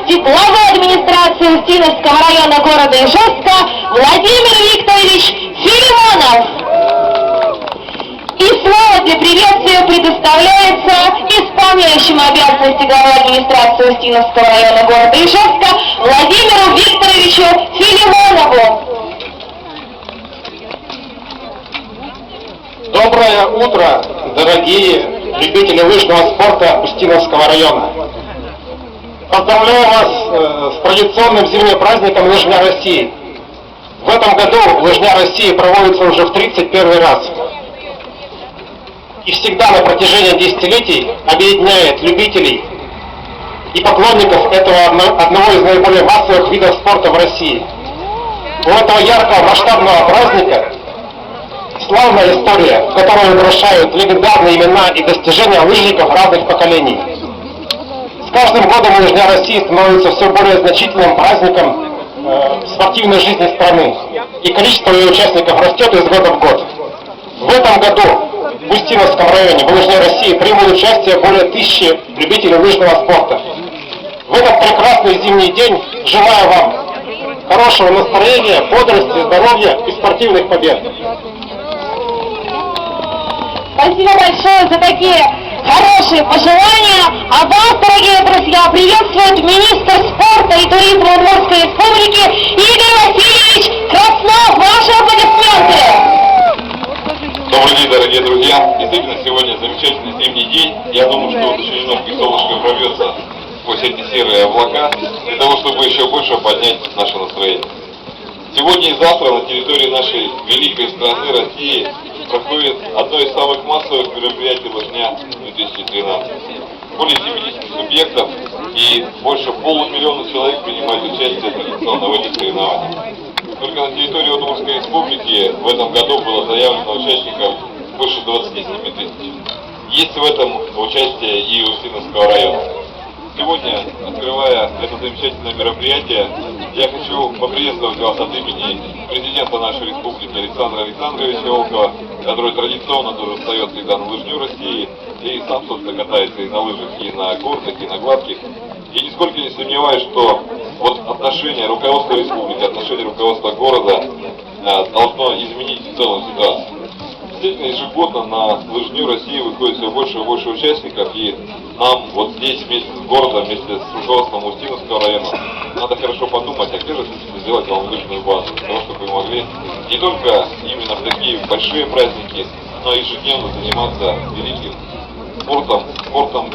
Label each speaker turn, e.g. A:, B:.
A: гости главы администрации Устиновского района города Ижевска Владимир Викторович Филимонов. И слово для приветствия предоставляется исполняющему обязанности главы администрации Устиновского района города Ижевска Владимиру Викторовичу Филимонову.
B: Доброе утро, дорогие любители лыжного спорта Устиновского района. Поздравляю вас с традиционным зимним праздником Лыжня России. В этом году Лыжня России проводится уже в 31 раз. И всегда на протяжении десятилетий объединяет любителей и поклонников этого одного из наиболее массовых видов спорта в России. У этого яркого масштабного праздника славная история, которую украшают легендарные имена и достижения лыжников разных поколений. С каждым годом Лыжня России становится все более значительным праздником спортивной жизни страны, и количество ее участников растет из года в год. В этом году в Устиновском районе в Лыжне России примут участие более 1000 любителей лыжного спорта. В этот прекрасный зимний день желаю вам хорошего настроения, бодрости, здоровья и спортивных побед.
A: Спасибо большое за такие хорошие пожелания. А вас, дорогие друзья, приветствует министр спорта и туризма Удмуртской республики Игорь Васильевич Краснов. Ваши аплодисменты.
C: Добрый день, дорогие друзья. Действительно, сегодня замечательный зимний день. Я думаю, что вот еще немножко солнышко прорвется сквозь эти серые облака, для того, чтобы еще больше поднять наше настроение. Сегодня и завтра на территории нашей великой страны России проходит одно из самых массовых мероприятий Лыжня 2013. Более 70 субъектов и больше полумиллиона человек принимают участие традиционно в этих соревнованиях. Только на территории Удмуртской республики в этом году было заявлено участников больше 27 тысяч. Есть в этом участие и Устиновского района. Сегодня, открывая это замечательное мероприятие, я хочу поприветствовать вас от имени президента нашей республики Александра Александровича Волкова, который традиционно тоже встает всегда на Лыжню России и сам, собственно, катается и на лыжах, и на горных, и на гладких. И нисколько не сомневаюсь, что вот отношение руководства республики, отношение руководства города должно изменить в целом ситуацию. Действительно, ежегодно на Лыжню России выходит все больше и больше участников, и нам вот здесь вместе с городом, вместе с руководством Устиновского района надо хорошо подумать, а где же сделать вам лыжную базу, для того, чтобы вы могли не только именно в такие большие праздники, но и ежедневно заниматься великим спортом